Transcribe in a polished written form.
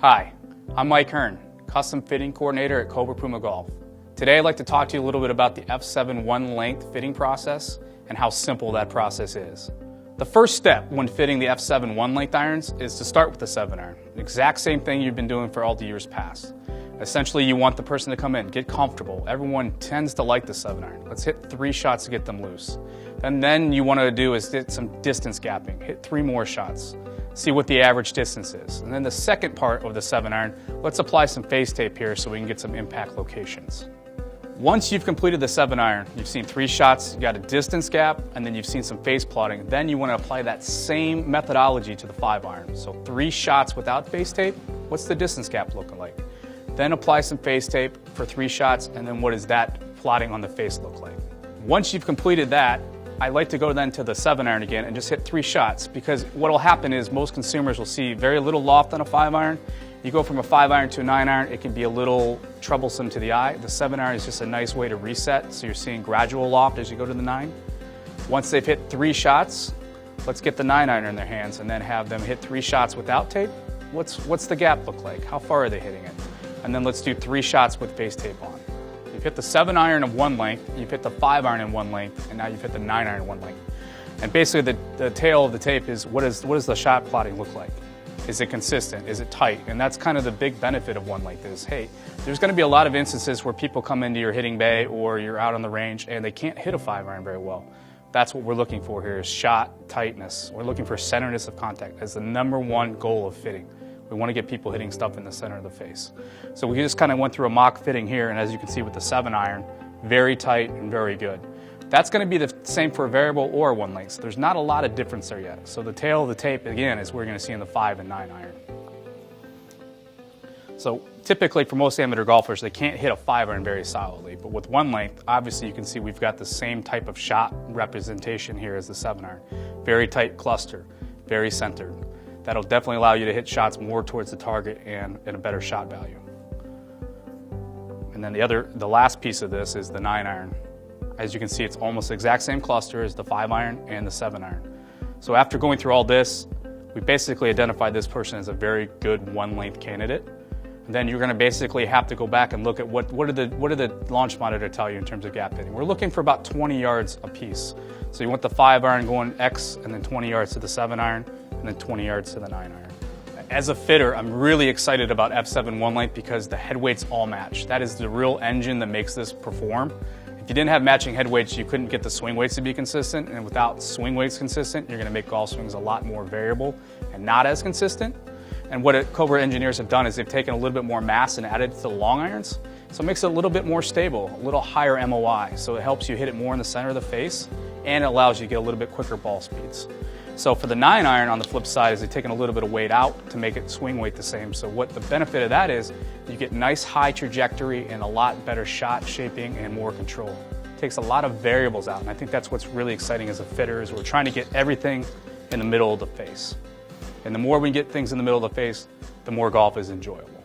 Hi, I'm Mike Hearn, Custom Fitting Coordinator at Cobra Puma Golf. Today I'd like to talk to you a little bit about the F7 one-length fitting process and how simple that process is. The first step when fitting the F7 one-length irons is to start with the 7-iron. The exact same thing you've been doing for all the years past. Essentially, you want the person to come in, get comfortable. Everyone tends to like the 7-iron. Let's hit 3 shots to get them loose. And then you want to do is hit some distance gapping. Hit 3 more shots. See what the average distance is. And then the second part of the 7-iron, let's apply some face tape here so we can get some impact locations. Once you've completed the 7-iron, you've seen 3 shots, you got a distance gap, and then you've seen some face plotting. Then you want to apply that same methodology to the 5-iron. So 3 shots without face tape, what's the distance gap looking like? Then apply some face tape for 3 shots, and then what does that plotting on the face look like? Once you've completed that, I like to go then to the 7-iron again and just hit 3 shots, because what will happen is most consumers will see very little loft on a 5-iron. You go from a 5-iron to a 9-iron, it can be a little troublesome to the eye. The 7-iron is just a nice way to reset, so you're seeing gradual loft as you go to the 9. Once they've hit 3 shots, let's get the 9-iron in their hands and then have them hit 3 shots without tape. What's the gap look like? How far are they hitting it? And then let's do 3 shots with face tape on. You've hit the 7-iron in one length, you've hit the 5-iron in one length, and now you've hit the 9-iron in one length. And basically the tail of the tape is what does the shot plotting look like? Is it consistent? Is it tight? And that's kind of the big benefit of one length is, hey, there's going to be a lot of instances where people come into your hitting bay or you're out on the range and they can't hit a 5-iron very well. That's what we're looking for here is shot tightness. We're looking for centerness of contact as the #1 goal of fitting. We want to get people hitting stuff in the center of the face. So we just kind of went through a mock fitting here, and as you can see with the 7-iron, very tight and very good. That's going to be the same for a variable or one length, so there's not a lot of difference there yet. So the tail of the tape, again, is what we're going to see in the 5 and 9-iron. So typically for most amateur golfers, they can't hit a 5-iron very solidly, but with one length, obviously you can see we've got the same type of shot representation here as the 7-iron. Very tight cluster, very centered. That'll definitely allow you to hit shots more towards the target and a better shot value. And then the last piece of this is the 9-iron. As you can see, it's almost the exact same cluster as the 5-iron and the 7-iron. So after going through all this, we basically identified this person as a very good one-length candidate. And then you're going to basically have to go back and look at what did the launch monitor tell you in terms of gap hitting. We're looking for about 20 yards apiece. So you want the 5-iron going X and then 20 yards to the 7-iron and then 20 yards to the 9-iron. As a fitter, I'm really excited about F7 one length because the head weights all match. That is the real engine that makes this perform. If you didn't have matching head weights, you couldn't get the swing weights to be consistent, and without swing weights consistent, you're going to make golf swings a lot more variable and not as consistent. And what Cobra engineers have done is they've taken a little bit more mass and added it to the long irons, so it makes it a little bit more stable, a little higher MOI, so it helps you hit it more in the center of the face, and it allows you to get a little bit quicker ball speeds. So for the 9-iron on the flip side is they've taken a little bit of weight out to make it swing weight the same. So what the benefit of that is, you get nice high trajectory and a lot better shot shaping and more control. It takes a lot of variables out, and I think that's what's really exciting as a fitter is we're trying to get everything in the middle of the face. And the more we get things in the middle of the face, the more golf is enjoyable.